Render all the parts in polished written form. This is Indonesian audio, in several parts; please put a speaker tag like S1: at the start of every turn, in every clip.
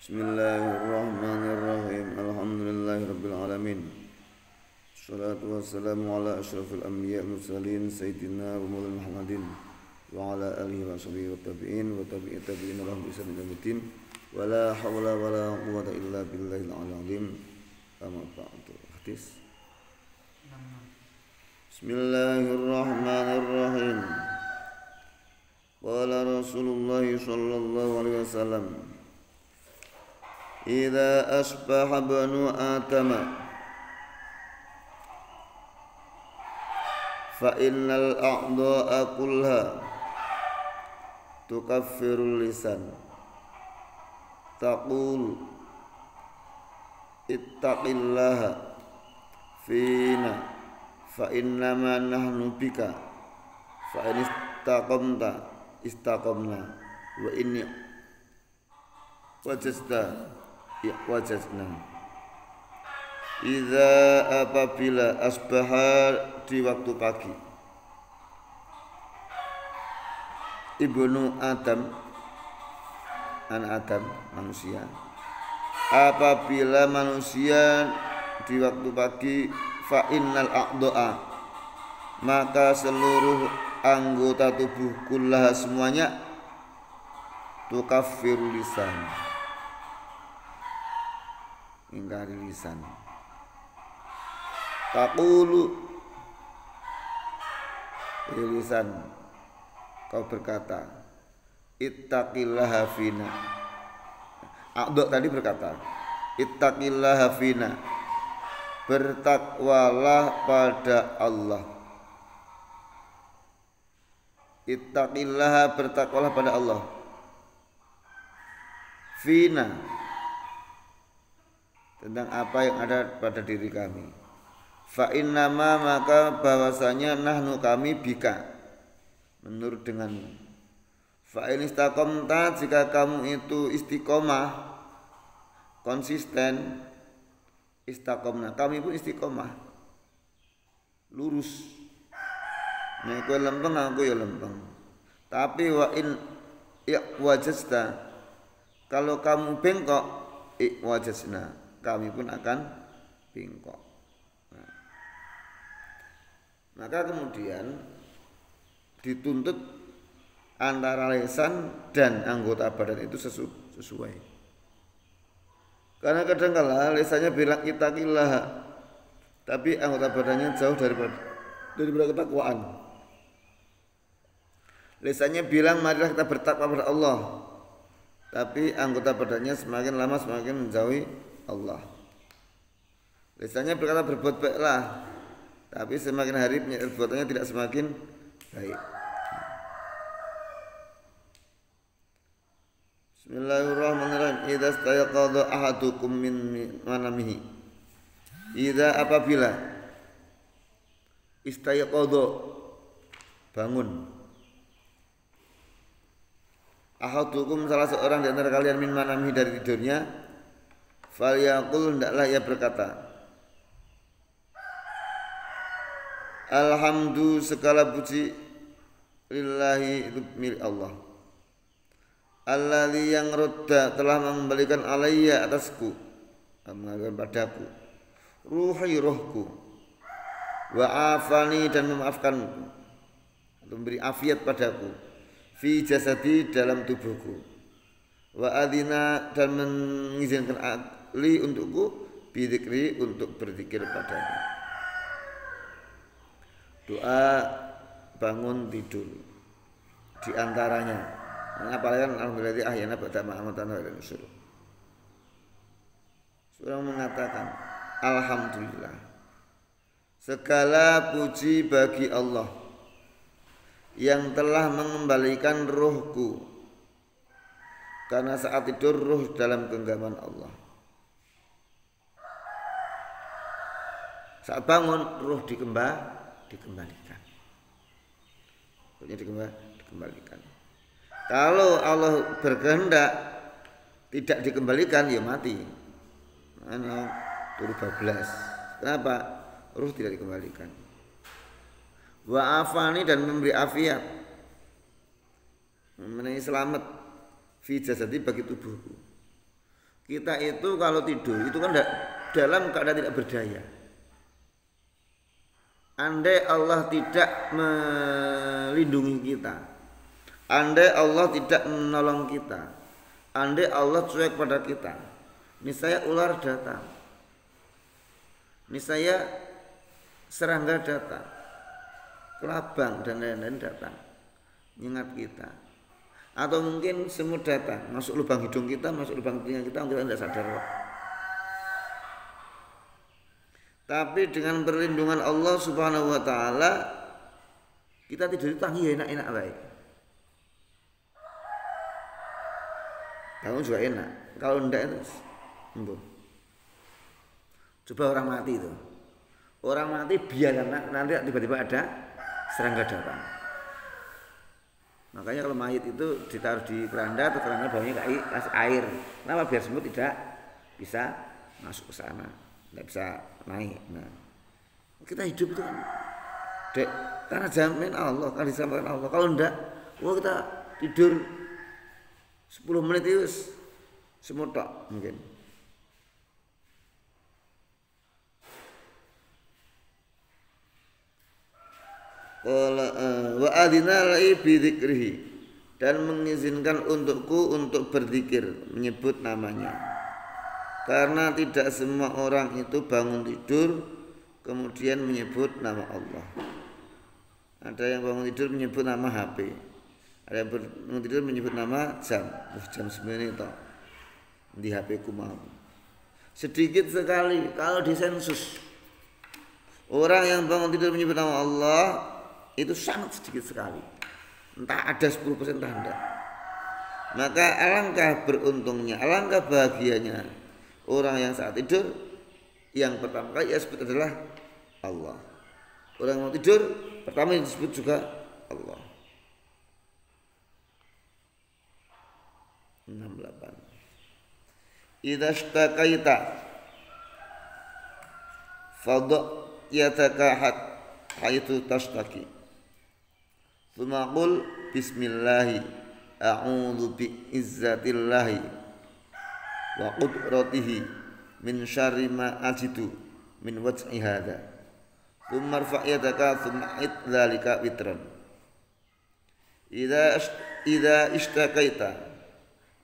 S1: Bismillahirrahmanirrahim. Alhamdulillahirabbil alamin. Wassalatu wassalamu ala asyrafil anbiya mursalin sayyidina wa maulana Muhammadin wa ala alihi wa sahbihi wa tabi'in wa tabi'i tabi'in lahum bi ihsan ila yaumil wa la haula wa la quwwata illa billahil azim. Amma ba'du. Hadis. Bismillahirrahmanirrahim. Qala Rasulullah sallallahu alaihi wasallam, idza asbaha banu atama fa innal a'dha'a kullaha tukaffirul lisan taqul ittaqillaha fina fa innama nahnu bika fa in istaqamta istaqamna wa inni wajazna. Iza apabila asbaha di waktu pagi ibnu Adam, anak Adam manusia, apabila manusia di waktu pagi fa innal a'dha'a, maka seluruh anggota tubuh kullaha semuanya tukaffiru lisan, ingkari lisan. Taqulu, lisan kau berkata ittaqillaha fina. A'dha tadi berkata ittaqillaha fina, bertakwalah pada Allah. Ittaqillaha, bertakwalah pada Allah. Fina, tentang apa yang ada pada diri kami. Fa innama, maka bahwasanya nahnu kami bika, menurut denganmu. Fa in istaqamta, jika kamu itu istiqomah, konsisten, istaqomna, kami pun istiqomah, lurus. Nek kowe lempeng aku ya lempeng. Tapi wa in wajazta, kalau kamu bengkok, wajazna, kami pun akan bengkok. Nah, maka kemudian dituntut antara lisan dan anggota badan itu sesuai. Karena kadang-kala lisannya bilang ittaqillah, tapi anggota badannya jauh daripada ketakwaan. Lisannya bilang marilah kita bertakwa kepada Allah, tapi anggota badannya semakin lama semakin menjauhi Allah. Lisannya berkata berbuat baiklah, tapi semakin hari perbuatannya tidak semakin baik. Bismillahirrahmanirrahim. Idza stayaqadha ahadukum min manamihi. Idza apabila istayaqadha, bangun, ahadukum, salah seorang di antara kalian, min manamihi, dari tidurnya, falyaqul, hendaklah ia berkata, alhamdu, segala puji, lillahi, itu milik Allah, alladzi, yang rodda, telah mengembalikan alayya, atasku, mengembalikan padaku, ruhi, rohku, wa afani, dan memaafkanku, atau memberi afiat padaku, fi jasadi, dalam tubuhku, wa adina, dan mengizinkan li untukku, bidzikri, untuk berzikir padanya. Doa bangun tidur di antaranya, apalagi alhamdulillah ahyana ba'da ma amatana wa nusyur. Seorang mengatakan alhamdulillah, segala puji bagi Allah yang telah mengembalikan ruhku, karena saat tidur ruh dalam genggaman Allah, saat bangun ruh dikembalikan. Dikembalikan. Kalau Allah berkehendak tidak dikembalikan, ya mati. Mana turu bablas. Kenapa? Ruh tidak dikembalikan. Wa afani, dan memberi afiat, memberi selamat, fi jasadi, bagi tubuhku. Kita itu kalau tidur itu kan dalam keadaan tidak berdaya. Andai Allah tidak melindungi kita, andai Allah tidak menolong kita, andai Allah cuek pada kita, niscaya ular datang, niscaya serangga datang, kelabang dan lain-lain datang, nyengat kita. Atau mungkin semut datang, masuk lubang hidung kita, masuk lubang telinga kita tidak sadar. Tapi dengan perlindungan Allah Subhanahu wa taala kita tidur tangi enak-enak baik. Kamu juga enak. Kalau enggak itu embuh. Coba orang mati itu. Orang mati biar nanti tiba-tiba ada serangga datang. Makanya kalau mayit itu ditaruh di keranda atau keranda bawahnya kasih air. Kenapa? Biar semut tidak bisa masuk ke sana. Tidak bisa naik. Nah, kita hidup itu kan karena jamin Allah, kan disampaikan Allah. Kalau enggak, kita tidur 10 menit itu semut tok mungkin. Wa adina lai bi dzikrihi, dan mengizinkan untukku untuk berzikir, menyebut namanya. Karena tidak semua orang itu bangun tidur kemudian menyebut nama Allah. Ada yang bangun tidur menyebut nama HP. Ada yang bangun tidur menyebut nama jam. Jam 9 itu di HP ku mau. Sedikit sekali kalau disensus. Orang yang bangun tidur menyebut nama Allah itu sangat sedikit sekali. Entah ada 10% entah enggak. Maka alangkah beruntungnya, alangkah bahagianya orang yang saat tidur yang pertama kali ia sebut adalah Allah. Orang yang mau tidur pertama yang disebut juga Allah. 68. Idza ishtaqaita fadha yataka haitsu tashtaqi. Tsumma qul bismillahi a'udzu bi izzatillahi wa qudratihi min syarri ma ajidu min wajhi hadza. Tsumma rfa' yadaka tsumma id dzalika witran. Idza ishtaqaita,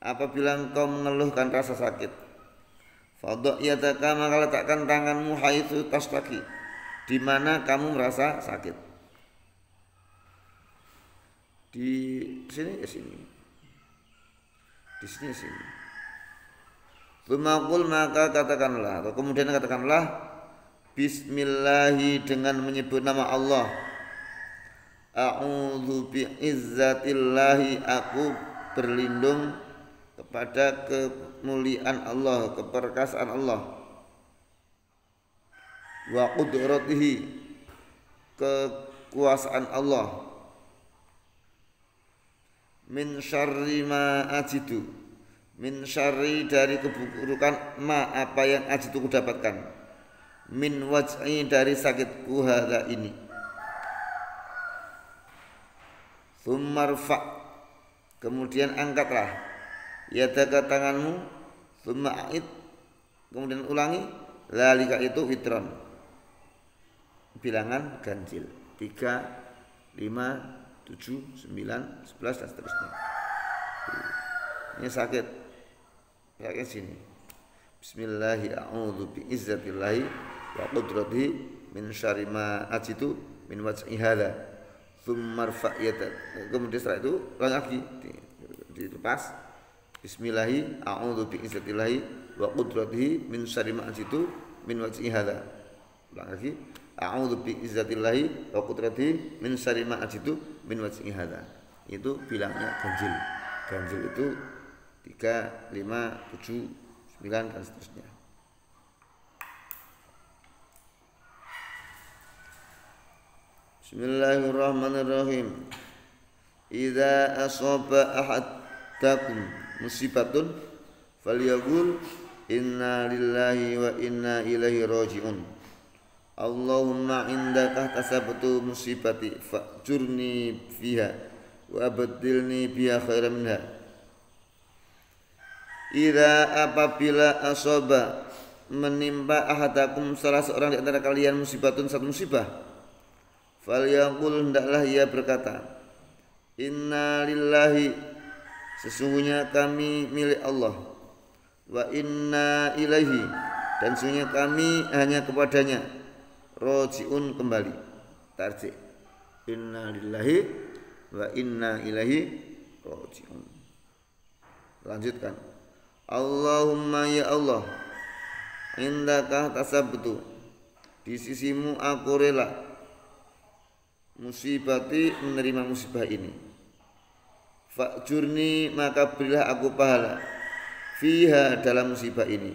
S1: apabila engkau mengeluhkan rasa sakit, fadha yadaka, maka letakkan tanganmu haitsu tashtaqi, di mana kamu merasa sakit. Di sini ke sini. Di sini sini. Tsumma qul, maka katakanlah atau kemudian katakanlah bismillahi, dengan menyebut nama Allah. A'udzu bi'izzatillahi, aku berlindung kepada kemuliaan Allah, keperkasaan Allah. Wa qudratihi, kekuasaan Allah. Min syarri ma ajidu, min syarri, dari keburukan, ma, apa yang ajidu ku dapatkan, min waj'i, dari sakitku hadza ini. Tsumma rfa', kemudian angkatlah, yadaka, tanganmu, tsumma a'id, kemudian ulangi, zalika itu witron, bilangan ganjil, 3, 5, 7, 9, 11 dan seterusnya. Ini sakit kayak sini. Bismillahi a'udzu bi'izzatillahi wa qudratihi min syarri ma ajidu min wajhi hadza. Tsumma rfa' yadak. Kemudian setelah itu lagi dilepas. Bismillahi a'udzu bi'izzatillahi wa qudratihi min syarri ma ajidu min wajhi hadza. Ulang lagi. A'udzu bi'izzatillahi wa qudratihi min syarri ma ajidu min wajhi hadza. Itu bilangnya ganjil. Ganjil itu 3, 5, 7, 9 dan seterusnya. Bismillahirrahmanirrahim. Idza asaba ahadakum musibatun falyaqul inna lillahi wa inna ilaihi raji'un. Allahumma indaka tasabtu musibati fa'jurni fiha wa abdilni biha khairan minha. Ira apabila asoba menimpa ahadakum salah seorang di antara kalian musibatun satu musibah, falyaqul hendaklah ia berkata, inna lillahi sesungguhnya kami milik Allah, wa inna ilaihi dan sesungguhnya kami hanya kepadanya, rojiun kembali, tarji. Inna lillahi wa inna ilaihi rojiun. Lanjutkan. Allahumma ya Allah, indaka tasabtu di sisimu aku rela musibati menerima musibah ini. Fa'jurni maka berilah aku pahala fiha dalam musibah ini.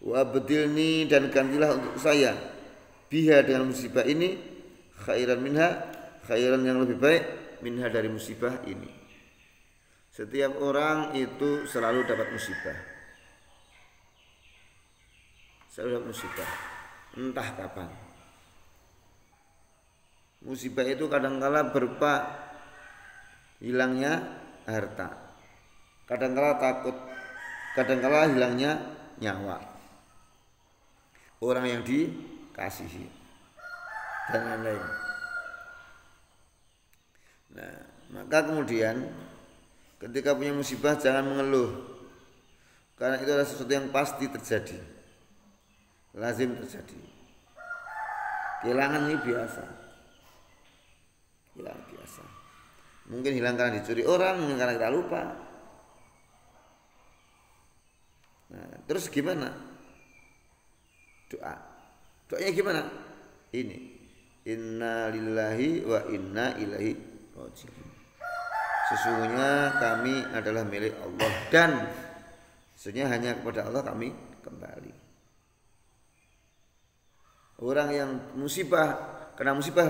S1: Wa bedilni dan gantilah untuk saya biha dengan musibah ini khairan minha khairan yang lebih baik minha dari musibah ini. Setiap orang itu selalu dapat musibah. Selalu dapat musibah. Entah kapan. Musibah itu kadangkala berupa hilangnya harta. Kadangkala takut. Kadangkala hilangnya nyawa. Orang yang dikasihi. Dan lain-lain. Nah, maka kemudian ketika punya musibah jangan mengeluh, karena itu adalah sesuatu yang pasti terjadi, lazim terjadi. Kehilangan ini biasa, hilang biasa. Mungkin hilang karena dicuri orang, mungkin karena kita lupa. Nah, terus gimana? Doanya gimana? Ini, inna lillahi wa inna ilaihi raji'un. Sesungguhnya kami adalah milik Allah dan sesungguhnya hanya kepada Allah kami kembali. Orang yang musibah, kena musibah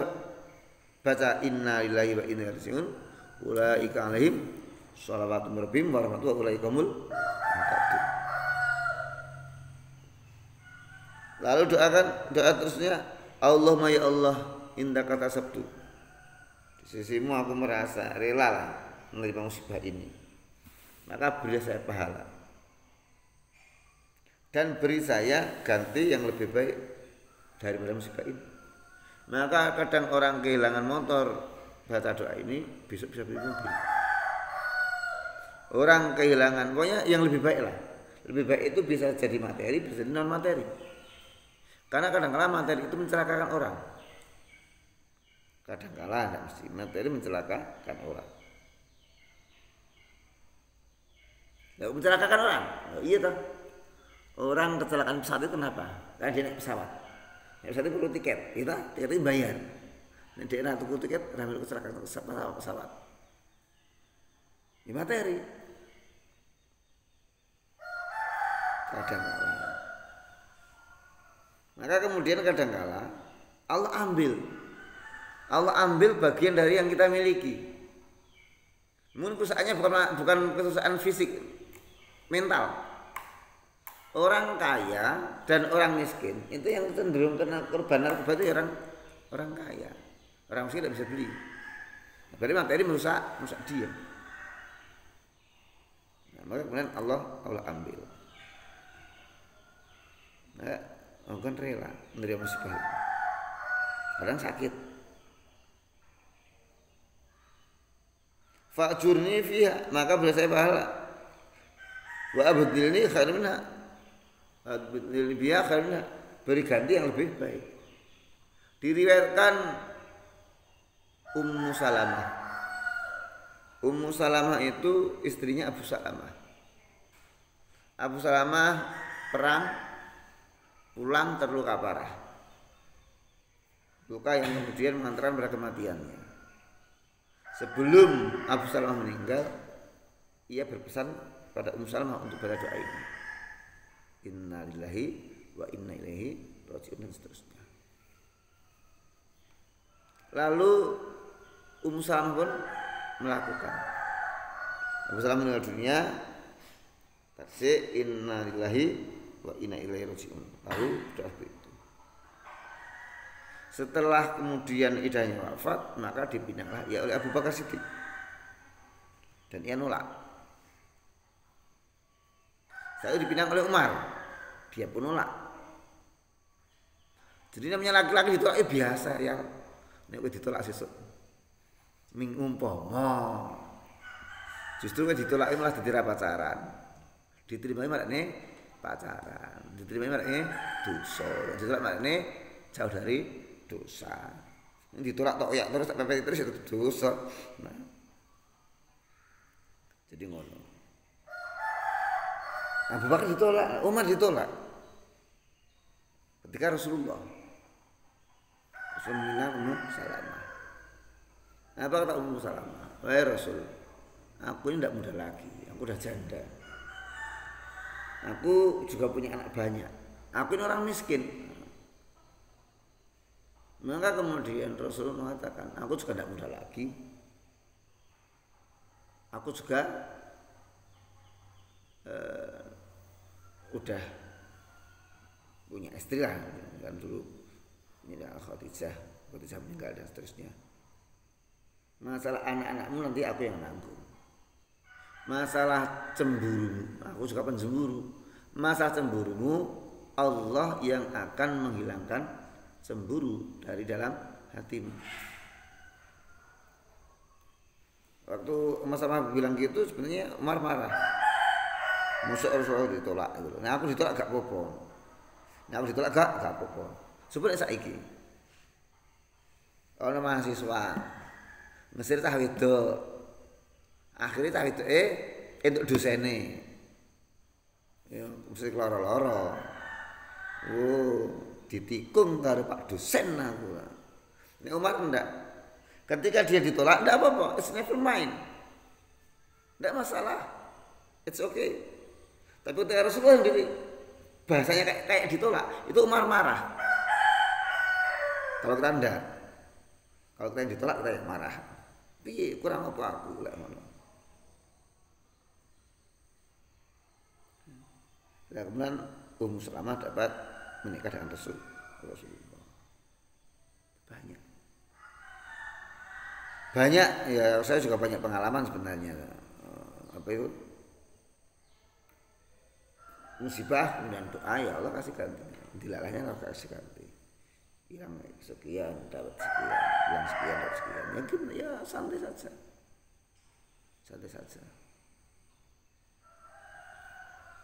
S1: baca inna lillahi wa inna ilaihi raji'un, ulaika alaihim shalawatu min rabbihim wa rahmatullahi wa ulaika humul muhtadun. Lalu doa terusnya, Allahumma ya Allah indaka tasabtu. Di sisimu aku merasa rela lah menerima musibah ini, maka beri saya pahala dan beri saya ganti yang lebih baik daripada musibah ini. Maka kadang orang kehilangan motor baca doa ini besok bisa beli mobil. Orang kehilangan pokoknya yang lebih baik lah. Lebih baik itu bisa jadi materi, bisa jadi non materi. Karena kadang-kala materi itu mencelakakan orang. Kadang-kala tidak mesti materi mencelakakan orang. Ya, mencelakakan orang. Oh, iya toh. Orang kecelakaan pesawat itu kenapa? Karena dia naik pesawat. Naik pesawat itu perlu tiket. Tiketnya bayar. Nah, dia nak tuku tiket ramai kecelakaan pesawat. Ini materi. Kadang-kala. Maka kemudian kadang-kala Allah ambil bagian dari yang kita miliki. Mungkin kerusakannya bukan kerusakan fisik, mental. Orang kaya dan orang miskin itu yang cenderung kena korban narkoba itu orang kaya. Orang miskin tidak bisa beli. Berarti materi merusak dia. Nah, maka kemudian Allah ambil. Nah, Allah kan rela menerima musibah itu. Kadang sakit. Fa'jurni fiha, maka beri saya pahala. Wa abdilni khairan minha. Abdilni biha khairan minha. Beri ganti yang lebih baik. Diriwayatkan Ummu Salamah. Ummu Salamah itu istrinya Abu Salamah. Abu Salamah perang, pulang terluka parah. Luka yang kemudian mengantarkan pada kematiannya. Sebelum Abu Salamah meninggal, ia berpesan pada Ummu Salamah untuk baca doa ini. Inna lillahi wa inna ilaihi raji'un dan seterusnya. Lalu Ummu Salamah pun melakukan. Abu Salamah meninggal dunia, inna lillahi wa inna ilaihi raji'un. Lalu doa itu. Setelah kemudian idahnya wafat, maka dipindahlah ia oleh Abu Bakar Siddiq. Dan ia nolak. Saya dipinang oleh Umar. Dia pun nolak. Jadi namanya laki-laki ditolak biasa ya. Nek kowe ditolak sesuk. Ming umpama. Justru kowe ditolak malah dadi pacaran. Diterima maknane pacaran. Diterima maknane dosa. Ditolak maknane jauh dari dosa. Ditolak tok ya terus tak pepet terus itu dosa. Nah. Jadi ngono. Abu Bakar ditolak, Umar ditolak. Ketika Rasulullah Ummu Salamah. Apa kata Ummu Salamah? Wahai Rasul, aku ini tidak muda lagi, aku udah janda. Aku juga punya anak banyak. Aku ini orang miskin. Maka kemudian Rasul mengatakan, aku juga tidak muda lagi. Aku juga udah punya istri lah kan dulu. Ini Khadijah meninggal dan seterusnya. Masalah anak-anakmu nanti aku yang nanggung. Masalah cemburu, aku juga pencemburu. Masalah cemburumu, Allah yang akan menghilangkan cemburu dari dalam hatimu. Waktu Mas Sama bilang gitu, sebenarnya Umar marah. Musuh Rasulullah ditolak gitu. Nah aku ditolak gak apa-apa. Nah aku ditolak gak apa-apa. Sebenarnya saiki ana mahasiswa Mesir tah wedok. Akhire tah wedoke entuk dosene. Ya mesti lara-lara. Oh, ditikung karo Pak dosen aku. Nek Umar ndak. Ketika dia ditolak ndak apa-apa, it's never mind. Ndak masalah. It's okay. Tapi ketika Rasulullah sendiri bahasanya kayak ditolak, itu Umar marah. Kalau kita enggak, kalau kita yang ditolak kita yang marah. Piye kurang apa aku lek ngono. Nah, kemudian Ummu Salamah dapat menikah dengan Rasulullah. Banyak ya saya juga banyak pengalaman sebenarnya. Apa itu? Musibah kemudian doa ya Allah kasih ganti. Dilalahnya Allah kasih ganti. Hilang sekian dapat sekian, hilang sekian dapat sekian. Ya gimana ya santai saja. Santai saja.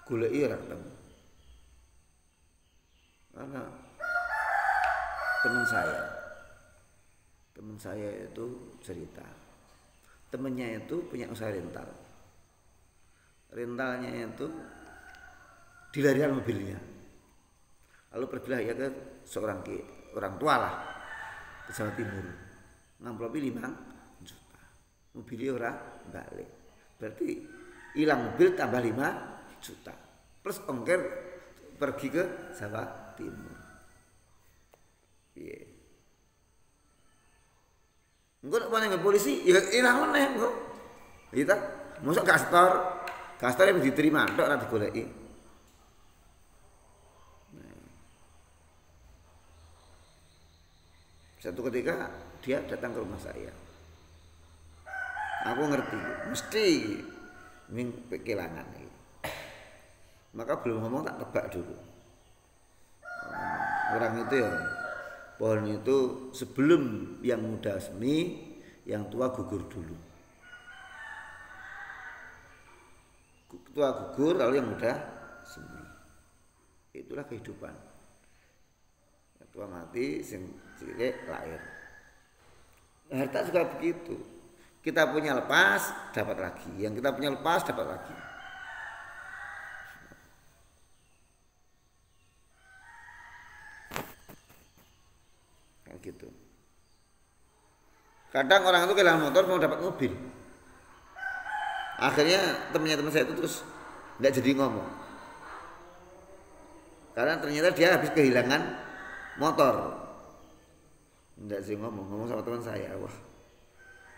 S1: Goleki ora ketemu. Karena teman saya itu cerita. Temennya itu punya usaha rental. Rentalnya itu dilarikan mobilnya. Lalu pergilah ya ke seorang orang tua lah ke Jawa Timur, ngamplopi 5 juta. Mobilnya ora balik. Berarti hilang mobil tambah 5 juta. Plus ongkir pergi ke Jawa Timur. Piye? Engko nek nang polisi ya ilang meneh engko. Iya ta? Mosok kastor yang diterima tok ora digoleki. Satu ketika dia datang ke rumah saya. Aku ngerti, mesti ming kehilangan. Maka belum ngomong tak tebak dulu. Orang itu ya, pohon itu sebelum yang muda semi, yang tua gugur dulu. Tua gugur lalu yang muda semi. Itulah kehidupan. Tua mati, sing cilik lahir. Harta juga begitu. Kita punya lepas, dapat lagi. Yang kita punya lepas, dapat lagi. Kayak gitu. Kadang orang itu kehilangan motor mau dapat mobil. Akhirnya teman saya itu terus nggak jadi ngomong. Karena ternyata dia habis kehilangan motor. Enggak sih ngomong sama teman saya, wah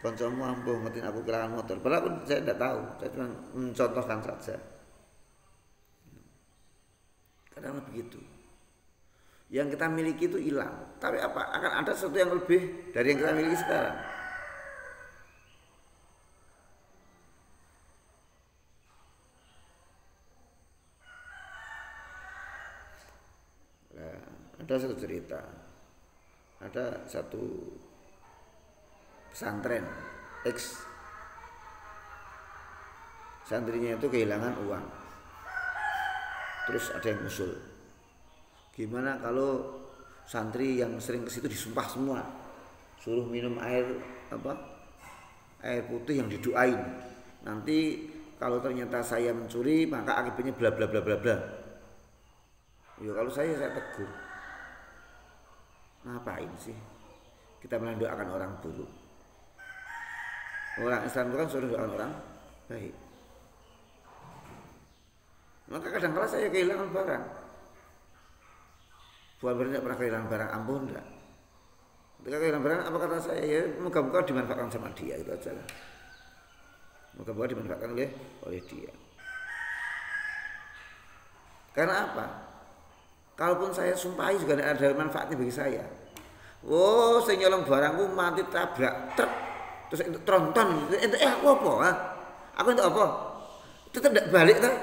S1: kancamu ampuh ngertiin aku kehilangan motor. Padahal pun saya tidak tahu, saya cuma mencontohkan saja. Kadang begitu. Yang kita miliki itu hilang. Tapi apa? Akan ada sesuatu yang lebih dari yang kita miliki sekarang. Ada satu cerita, ada satu pesantren ex santrinya itu kehilangan uang. Terus ada yang usul, gimana kalau santri yang sering ke situ disumpah semua, suruh minum air air putih yang didoain. Nanti kalau ternyata saya mencuri maka akibatnya bla bla bla bla bla. Ya kalau saya tegur. Ngapain sih kita mendoakan orang buruk? Orang Islam itu kan suruh doakan orang baik. Maka kadang-kala saya kehilangan barang. Bukan berarti tidak pernah kehilangan barang, ampun enggak. Ketika kehilangan barang, apa kata saya? Ya moga-moga dimanfaatkan sama dia, itu aja lah. Moga-moga dimanfaatkan oleh dia. Karena apa? Kalaupun saya sumpahi juga tidak ada manfaatnya bagi saya. Oh, saya nyolong barangku mati tabrak truk, terus itu tronton. Aku apa? Ha? Aku untuk apa? Tetap tidak balik tak?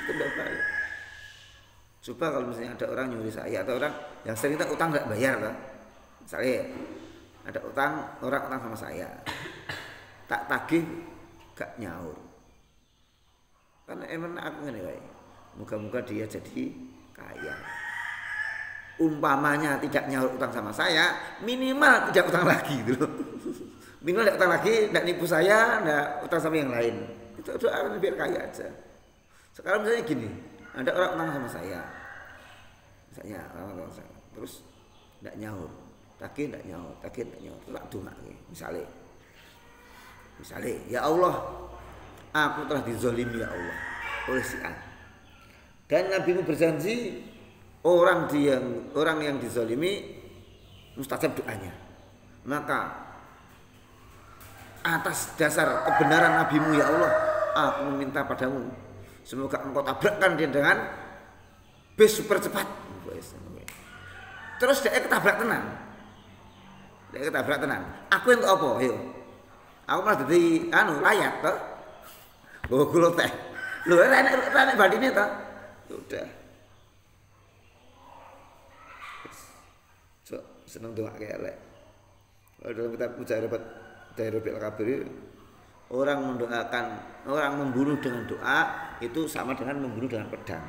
S1: Tetap tidak balik. Coba kalau misalnya ada orang nyuri saya atau orang yang sering kita utang nggak bayar tak? Misalnya ada orang utang sama saya, tak tagih gak nyaur. Karena emang aku ngene wae. Moga-moga dia jadi kaya. Umpamanya tidak nyaur utang sama saya, minimal tidak utang lagi gitu loh. Minimal tidak utang lagi, tidak nipu saya, tidak utang sama yang lain. Itu doakan biar kaya aja. Sekarang misalnya gini, ada orang utang sama saya. Misalnya orang utang sama saya, terus tidak nyaur. Tagih tidak nyaur, tagih tidak nyaur. Terus tak dongake. Misalnya, ya Allah, aku telah dizalimi ya Allah oleh si A. Dan Nabimu berjanji orang yang dizalimi mustajab doanya. Maka atas dasar kebenaran Nabimu ya Allah, aku meminta padamu semoga engkau tabrakkan dia dengan bis super cepat. Terus dia ketabrak tenan. Aku yang apa? Ayo. Aku malah jadi layat toh. Bawa gula teh. Lho enak bandine toh. Udah. So, seneng doa kayak elek. Kalau dalam kitab Mujarrabat Dairabil Kabir, orang membunuh dengan doa itu sama dengan membunuh dengan pedang.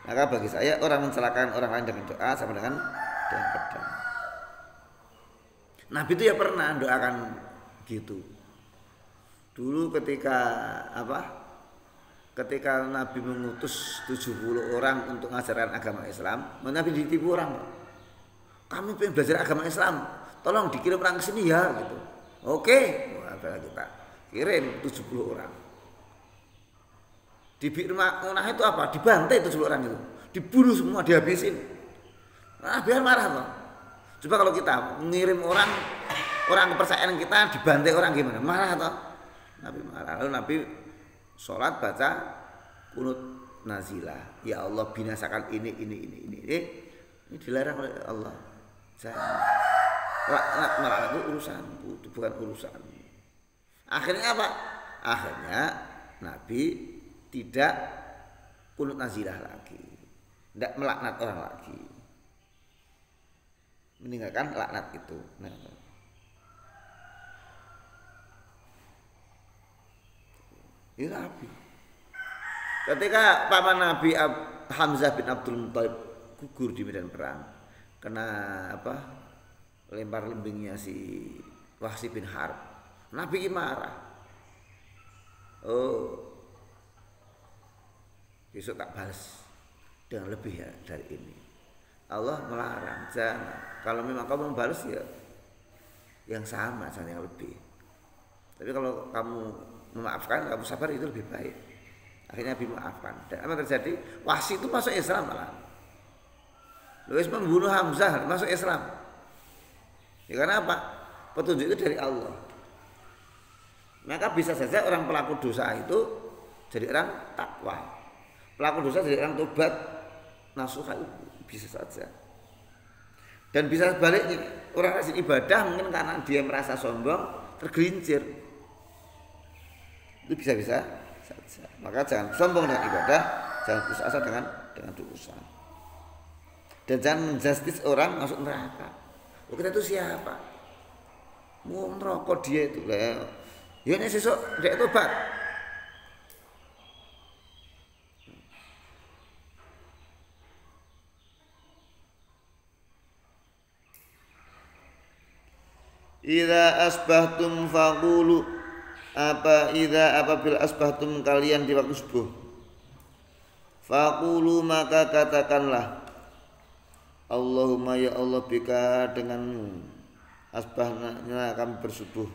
S1: Maka bagi saya orang mencelakakan orang lain dengan doa sama dengan pedang. Nabi itu ya pernah doakan gitu. Dulu ketika Nabi mengutus 70 orang untuk mengajarkan agama Islam, Nabi ditipu orang. Kami pengen belajar agama Islam, tolong dikirim orang ke sini ya gitu. Oke, kita kirim 70 orang. Di Bi'r Ma'unah itu apa? Dibantai 70 orang itu, dibunuh semua, dihabisin. Nah, biar marah toh. Coba kalau kita mengirim orang kepercayaan kita dibantai orang gimana? Marah toh. Nabi marah. Lalu Nabi sholat baca kunut nazilah. Ya Allah binasakan ini. Ini dilarang oleh Allah. Jangan. Laknat itu urusanku, itu bukan urusan. Akhirnya apa? Akhirnya Nabi tidak kunut nazilah lagi. Tidak melaknat orang lagi. Meninggalkan laknat itu. Nah, ini Nabi. Ketika paman Nabi Hamzah bin Abdul Muthalib gugur di medan perang, kena lempar lembingnya si Wahsy bin Harb. Nabi marah. Oh, besok tak balas dengan lebih dari ini. Allah melarang, jangan. Kalau memang kamu membalas ya yang sama, jangan yang lebih. Tapi kalau kamu memaafkan, kamu sabar itu lebih baik. Akhirnya Nabi memaafkan. Dan apa terjadi? Wahsy itu masuk Islam malah. Luwes membunuh Hamzah masuk Islam. Ya karena apa? Petunjuk itu dari Allah. Maka bisa saja orang pelaku dosa itu jadi orang takwa. Pelaku dosa jadi orang tobat nasuha, bisa saja. Dan bisa sebaliknya, orang rajin ibadah mungkin karena dia merasa sombong, tergelincir. Itu bisa-bisa saja. Maka jangan sombong dengan ibadah, jangan putus asa dengan dosa. Dan jangan menjustis orang masuk neraka. Oh, kita itu siapa? Mau merokok dia itu lah. Ya ini sesuk dia tobat. Idza asbahtum faqulu apabila asbahtum kalian di waktu subuh. Faqulu maka katakanlah Allahumma ya Allah bika denganmu asbahna kami bersubuh,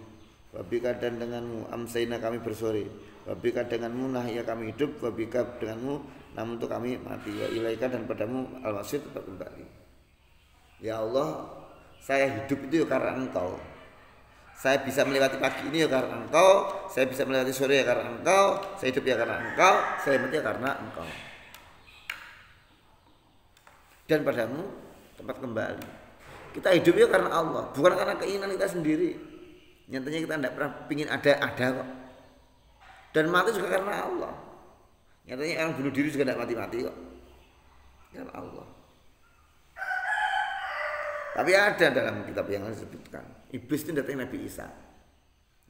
S1: wabika dan denganmu amsayna kami bersore, wabika denganmu nahya kami hidup, wabika denganmu namun untuk kami mati, wa ilaika dan padamu al-masir tetap kembali. Ya Allah, saya hidup itu karena Engkau. Saya bisa melewati pagi ini ya karena Engkau, saya bisa melewati sore ya karena Engkau, saya hidup ya karena Engkau, saya mati ya karena Engkau. Dan padamu tempat kembali. Kita hidup ya karena Allah, bukan karena keinginan kita sendiri. Nyatanya kita tidak pernah pingin ada kok. Dan mati juga karena Allah. Nyatanya orang bunuh diri juga tidak mati-mati kok. Karena Allah. Tapi ada dalam kitab yang disebutkan, iblis itu datang Nabi Isa.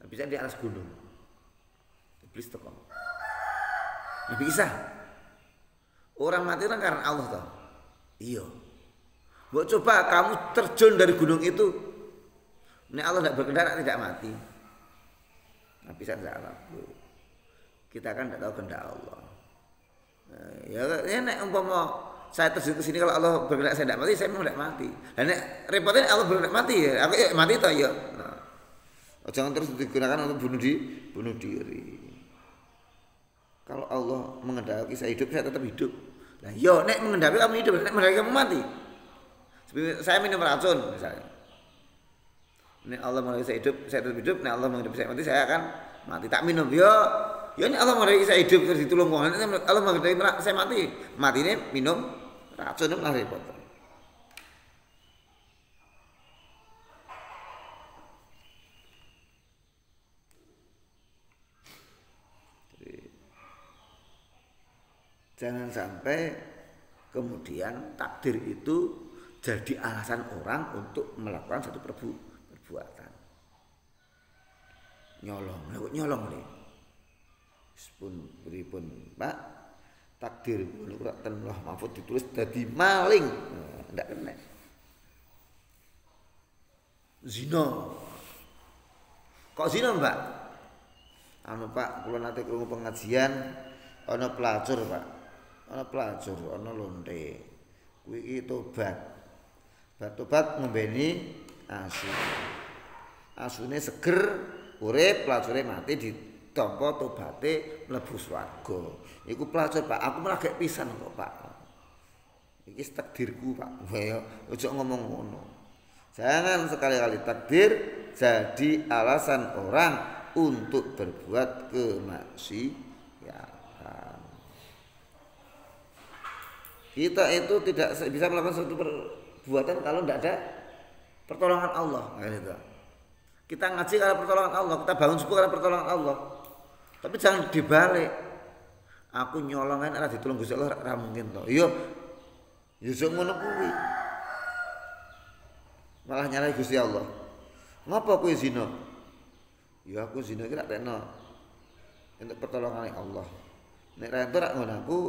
S1: Nabi Isa di atas gunung. Iblis tekong. Nabi Isa. Orang mati kan karena Allah toh. Iya. Buat coba kamu terjun dari gunung itu. Nek Allah tidak berkehendak tidak mati. Nabi Isa jawab, kita kan tidak tahu kehendak Allah. Nah, ya nek umpama saya terjun ke sini kalau Allah berkehendak saya tidak mati, saya memang tidak mati. Dan nek repotnya Allah berkehendak mati ya, aku ya mati toh ya. Nah, jangan terus digunakan untuk bunuh diri. Kalau Allah mengendaki saya hidup, saya tetap hidup. Nah, yo nek mengendaki kamu hidup, nek mengendaki kamu mati. Seperti saya minum racun misalnya. Nek Allah mengendaki saya hidup, saya tetap hidup. Nek Allah mengendaki saya mati, saya akan mati. Tak minum yo. Ya ini Allah mengendaki saya hidup terus ditulung wong. Allah mengendaki saya mati. Mati ini minum racun lah repot. Jadi, jangan sampai kemudian takdir itu jadi alasan orang untuk melakukan satu perbuatan. Nyolong nih. Pun pripun Pak, takdir kula ten Allah Mahfud ditulis dadi maling. Ndak kena. Zina. Kok zina, Mbak? Anu Pak, kula nate krungu pengajian ana pelacur, Pak. Ana pelacur, ana lonte. Kuwi iki tobat. Tobat ngombeni asu. Asune seger, urip, pelacure mati di tampa tobaté mlebu swarga. Iku pelacur, Pak. Aku malah gek pisan kok, Pak. Iki takdirku, Pak. Wah, ojo ngomong ngono. Jangan sekali-kali takdir jadi alasan orang untuk berbuat kemaksiatan. Kita itu tidak bisa melakukan suatu perbuatan kalau tidak ada pertolongan Allah. Gitu. Kita ngaji karena pertolongan Allah, kita bangun subuh karena pertolongan Allah. Tapi jangan dibalik. Aku nyolongan ora ditulung Gusti Allah ora mungkin to. Iya. Ya ngono kuwi. Malah nyalahi Gusti Allah. Ngapa kowe zina? Ya aku zina iki rak tekno. Untuk pertolongan Allah. Nek ra entuk rak ngono aku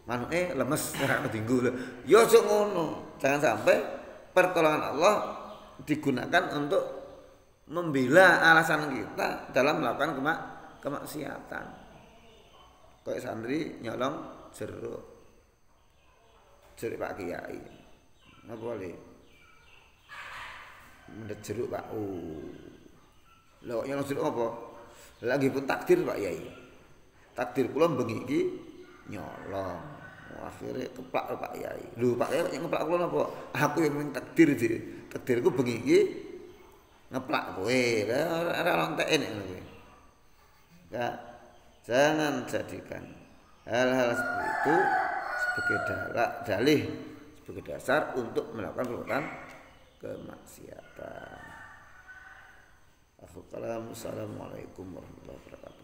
S1: manuke lemes ora kedinggu lho. Ya aja ngono. Jangan sampai pertolongan Allah digunakan untuk membela alasan kita dalam melakukan kemaksiatan. Kayak santri nyolong jeruk Pak Kiai. Nggak boleh. Mendet jeruk Pak. Lah nyolong jeruk apa? Lagi pun takdir Pak Kiai. Takdir kula bengi iki nyolong. Akhirnya keplak Pak Kiai. Lho Pak Kiai yang ngeplak kula napa? Aku yang ming takdir iki. Takdirku bengi iki ngeplak kowe. Ora lonteken ngono kuwi. Enggak, jangan jadikan hal-hal seperti itu sebagai dalih, sebagai dasar untuk melakukan perbuatan kemaksiatan. Assalamualaikum warahmatullahi wabarakatuh.